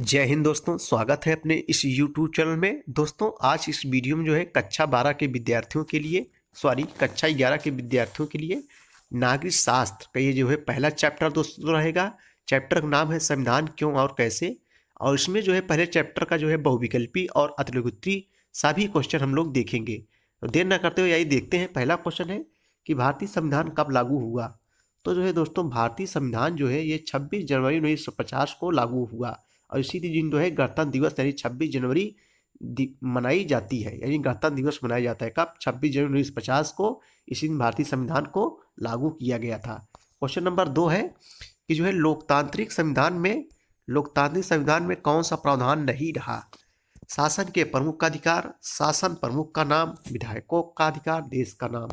जय हिंद दोस्तों, स्वागत है अपने इस YouTube चैनल में। दोस्तों आज इस वीडियो में जो है कक्षा 12 के विद्यार्थियों के लिए कक्षा 11 के विद्यार्थियों के लिए नागरिक शास्त्र का ये जो है पहला चैप्टर दोस्तों रहेगा। चैप्टर का नाम है संविधान क्यों और कैसे। और इसमें जो है पहले चैप्टर का जो है बहुविकल्पी और अतिलघुत्री सभी क्वेश्चन हम लोग देखेंगे। तो देर न करते हुए यही देखते हैं। पहला क्वेश्चन है कि भारतीय संविधान कब लागू हुआ। तो जो है दोस्तों भारतीय संविधान जो है ये 26 जनवरी 1950 को लागू हुआ। और इसी दिन जो है गणतंत्र दिवस यानी 26 जनवरी मनाई जाती है, यानी गणतंत्र दिवस मनाया जाता है कब? 26 जनवरी 1950 को इसी दिन भारतीय संविधान को लागू किया गया था। क्वेश्चन नंबर 2 है कि जो है लोकतांत्रिक संविधान में कौन सा प्रावधान नहीं रहा। शासन के प्रमुख का अधिकार, शासन प्रमुख का नाम, विधायकों का अधिकार, देश का नाम।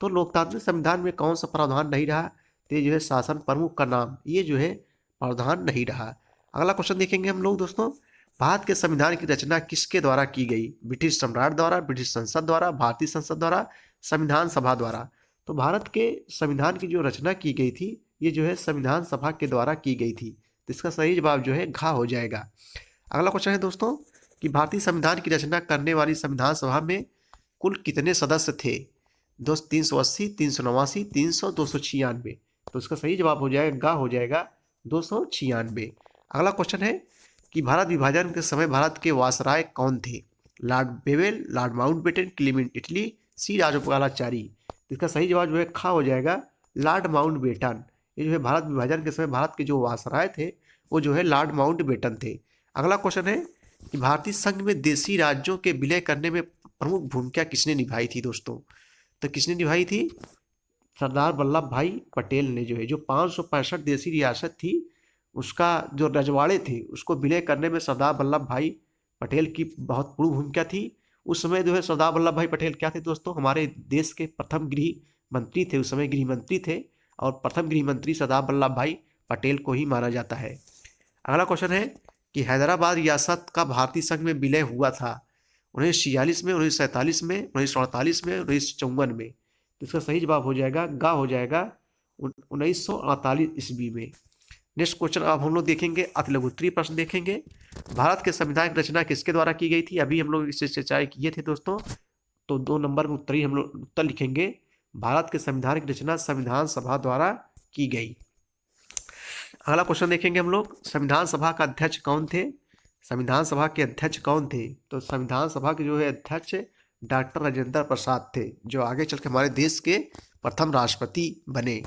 तो लोकतांत्रिक संविधान में कौन सा प्रावधान नहीं रहा? तो ये जो है शासन प्रमुख का नाम, ये जो है प्रावधान नहीं रहा। अगला क्वेश्चन देखेंगे हम लोग दोस्तों, भारत के संविधान की रचना किसके द्वारा की गई? ब्रिटिश सम्राट द्वारा, ब्रिटिश संसद द्वारा, भारतीय संसद द्वारा, संविधान सभा द्वारा। तो भारत के संविधान की जो रचना की गई थी ये जो है संविधान सभा के द्वारा की गई थी। तो इसका सही जवाब जो है घ हो जाएगा। अगला क्वेश्चन है दोस्तों कि भारतीय संविधान की रचना करने वाली संविधान सभा में कुल कितने सदस्य थे? दोस्त 380, 389, 300, 296। तो इसका सही जवाब हो जाएगा हो जाएगा 296। अगला क्वेश्चन है कि भारत विभाजन के समय भारत के वायसराय कौन थे? Lord Wavell, Lord Mountbatten, Clement Attlee, C Rajagopalachari. इसका सही जवाब जो है खा हो जाएगा लॉर्ड माउंटबेटन। ये जो है भारत विभाजन के समय भारत के जो वायसराय थे वो जो है लॉर्ड माउंटबेटन थे। अगला क्वेश्चन है कि भारतीय संघ में देशी राज्यों के विलय करने में प्रमुख भूमिका किसने निभाई थी दोस्तों? तो किसने निभाई थी? सरदार वल्लभ भाई पटेल ने जो है जो 565 देशी रियासत थी उसका जो रजवाड़े थे उसको विलय करने में सरदार वल्लभ भाई पटेल की बहुत बड़ी भूमिका थी। उस समय जो है सरदार वल्लभ भाई पटेल क्या थे दोस्तों? हमारे देश के प्रथम गृह मंत्री थे, उस समय गृह मंत्री थे। और प्रथम गृह मंत्री सरदार वल्लभ भाई पटेल को ही माना जाता है। अगला क्वेश्चन है कि हैदराबाद रियासत का भारतीय संघ में विलय हुआ था 1946 में, 1947 में, 1948 में, 1954 में। तो इसका सही जवाब हो जाएगा गा हो जाएगा 1948 ईस्वी में। नेक्स्ट क्वेश्चन अब हम लोग देखेंगे अतिलघुत्री प्रश्न देखेंगे। भारत के संविधान की रचना किसके द्वारा की गई थी? अभी हम लोग इससे चर्चा किए थे दोस्तों। तो 2 नंबर में उत्तर ही हम लोग उत्तर लिखेंगे। भारत के संविधान की रचना संविधान सभा द्वारा की गई। अगला क्वेश्चन देखेंगे हम लोग, संविधान सभा का अध्यक्ष कौन थे? संविधान सभा के अध्यक्ष कौन थे? तो संविधान सभा के जो है अध्यक्ष डॉक्टर राजेंद्र प्रसाद थे, जो आगे चल के हमारे देश के प्रथम राष्ट्रपति बने।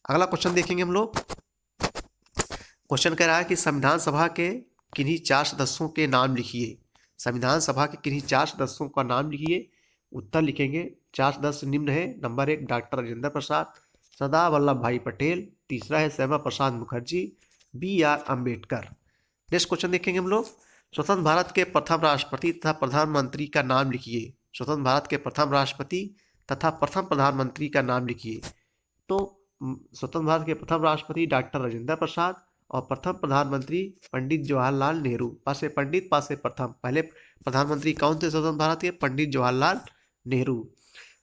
अगला क्वेश्चन देखेंगे हम लोग। क्वेश्चन कह रहा है कि संविधान सभा के किन्हीं 4 सदस्यों के नाम लिखिए। संविधान सभा के किन्हीं 4 सदस्यों का नाम लिखिए। उत्तर लिखेंगे। 4 सदस्य निम्न है। नंबर 1 डॉक्टर राजेंद्र प्रसाद, सरदार वल्लभ भाई पटेल, तीसरा है Shyama Prasad Mukherjee, BR Ambedkar. Next question देखेंगे हम लोग, स्वतंत्र भारत के प्रथम राष्ट्रपति तथा प्रधानमंत्री का नाम लिखिए। स्वतंत्र भारत के प्रथम राष्ट्रपति तथा प्रथम प्रधानमंत्री का नाम लिखिए। तो स्वतंत्र भारत के प्रथम राष्ट्रपति डॉक्टर राजेंद्र प्रसाद और प्रथम प्रधानमंत्री पंडित जवाहरलाल नेहरू। पासे पंडित पासे प्रथम, पहले प्रधानमंत्री कौन थे स्वतंत्र भारत के? पंडित जवाहरलाल नेहरू।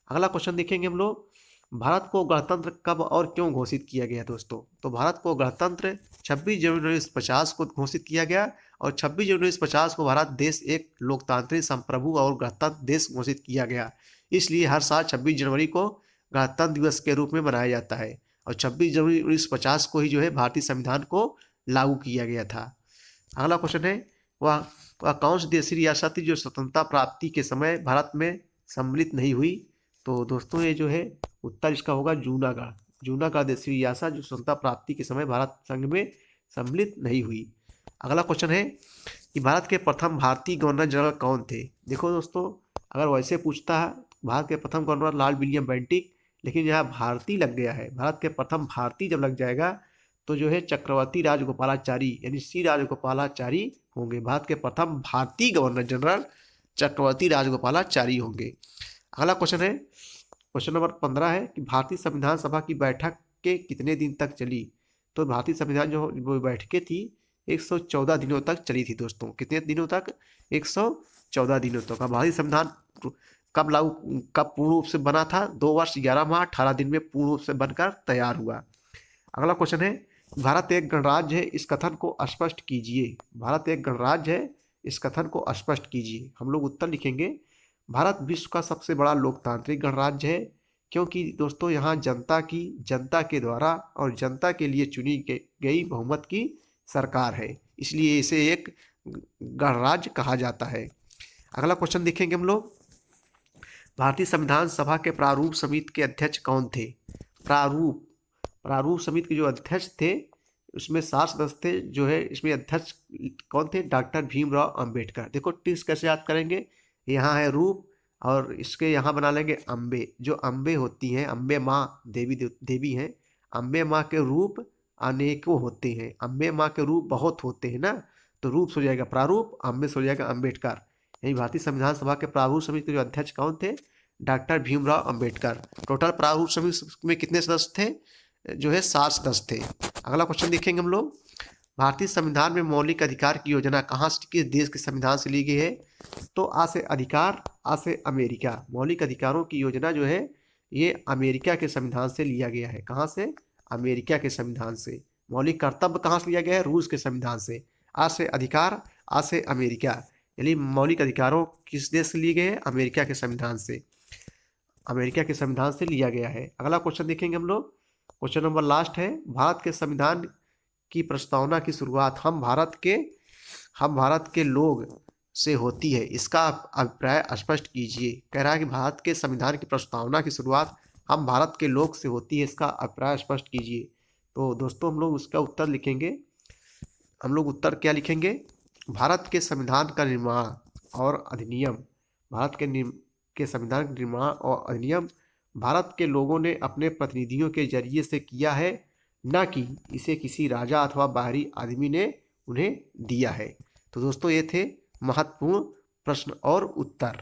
अगला क्वेश्चन देखेंगे हम लोग, भारत को गणतंत्र कब और क्यों घोषित किया गया दोस्तों? तो भारत को गणतंत्र 26 जनवरी 1950 को घोषित किया गया। और 26 जनवरी 1950 को भारत देश एक लोकतांत्रिक संप्रभु और गणतंत्र देश घोषित किया गया। इसलिए हर साल 26 जनवरी को गणतंत्र दिवस के रूप में मनाया जाता है। और 26 जनवरी 1950 को ही जो है भारतीय संविधान को लागू किया गया था। अगला क्वेश्चन है वह कौन सी देशी रियासत थी जो स्वतंत्रता प्राप्ति के समय भारत में सम्मिलित नहीं हुई? तो दोस्तों ये जो है उत्तर इसका होगा जूनागढ़। जूनागढ़ देशी रियासत जो स्वतंत्रता प्राप्ति के समय भारत संघ में सम्मिलित नहीं हुई। अगला क्वेश्चन है कि भारत के प्रथम भारतीय गवर्नर जनरल कौन थे? देखो दोस्तों अगर वैसे पूछता है भारत के प्रथम गवर्नर लॉर्ड विलियम बेंटिक, लेकिन यहाँ भारतीय लग गया है। भारत के प्रथम भारतीय जब लग जाएगा तो जो है चक्रवर्ती राजगोपालाचारी यानी सी राजगोपालाचारी होंगे। भारत के प्रथम भारतीय गवर्नर जनरल चक्रवर्ती राजगोपालाचारी होंगे। अगला क्वेश्चन है क्वेश्चन नंबर 15 है कि भारतीय संविधान सभा की बैठक के कितने दिन तक चली? तो भारतीय संविधान जो बैठकें थी 114 दिनों तक चली थी दोस्तों। कितने दिनों तक? 114 दिनों तक। भारतीय संविधान कब पूर्ण रूप से बना था? 2 वर्ष 11 माह 18 दिन में पूर्ण रूप से बनकर तैयार हुआ। अगला क्वेश्चन है भारत एक गणराज्य है, इस कथन को स्पष्ट कीजिए। भारत एक गणराज्य है, इस कथन को स्पष्ट कीजिए। हम लोग उत्तर लिखेंगे, भारत विश्व का सबसे बड़ा लोकतांत्रिक गणराज्य है, क्योंकि दोस्तों यहाँ जनता के द्वारा और जनता के लिए चुनी गई बहुमत की सरकार है, इसलिए इसे एक गणराज्य कहा जाता है। अगला क्वेश्चन देखेंगे हम लोग, भारतीय संविधान सभा के प्रारूप समिति के अध्यक्ष कौन थे? प्रारूप समिति के जो अध्यक्ष थे उसमें 7 सदस्य थे, जो है इसमें अध्यक्ष कौन थे? डॉक्टर भीमराव अंबेडकर। देखो टिप्स कैसे याद करेंगे, यहाँ है रूप और इसके यहाँ बना लेंगे अम्बे। जो अम्बे होती हैं, अम्बे माँ देवी हैं, अम्बे माँ के रूप अनेकों होते हैं, अम्बे माँ के रूप बहुत होते हैं ना, तो रूप हो जाएगा प्रारूप, अम्बे हो जाएगा अंबेडकर। यही भारतीय संविधान सभा के प्रारूप समिति के जो अध्यक्ष कौन थे? डॉक्टर भीमराव अंबेडकर। टोटल प्रारूप समिति में कितने सदस्य थे? जो है 7 सदस्य थे। अगला क्वेश्चन देखेंगे हम लोग, भारतीय संविधान में मौलिक अधिकार की योजना कहाँ से, किस देश के संविधान से ली गई है? तो आ से अधिकार, आ से अमेरिका। मौलिक अधिकारों की योजना जो है ये अमेरिका के संविधान से लिया गया है। कहाँ से? अमेरिका के संविधान से। मौलिक कर्तव्य कहाँ से लिया गया है? रूस के संविधान से। आ से अधिकार, आ से अमेरिका, यानी मौलिक अधिकारों किस देश से लिए गए हैं? अमेरिका के संविधान से, अमेरिका के संविधान से लिया गया है। अगला क्वेश्चन देखेंगे हम लोग, क्वेश्चन नंबर लास्ट है, भारत के संविधान की प्रस्तावना की शुरुआत हम भारत के लोग से होती है, इसका अभिप्राय स्पष्ट कीजिए। कह रहा है कि भारत के संविधान की प्रस्तावना की शुरुआत हम भारत के लोग से होती है, इसका अभिप्राय स्पष्ट कीजिए। तो दोस्तों हम लोग उसका उत्तर लिखेंगे, हम लोग उत्तर क्या लिखेंगे? भारत के संविधान का निर्माण और अधिनियम, भारत के संविधान का निर्माण और अधिनियम भारत के लोगों ने अपने प्रतिनिधियों के जरिए से किया है, न कि इसे किसी राजा अथवा बाहरी आदमी ने उन्हें दिया है। तो दोस्तों ये थे महत्वपूर्ण प्रश्न और उत्तर।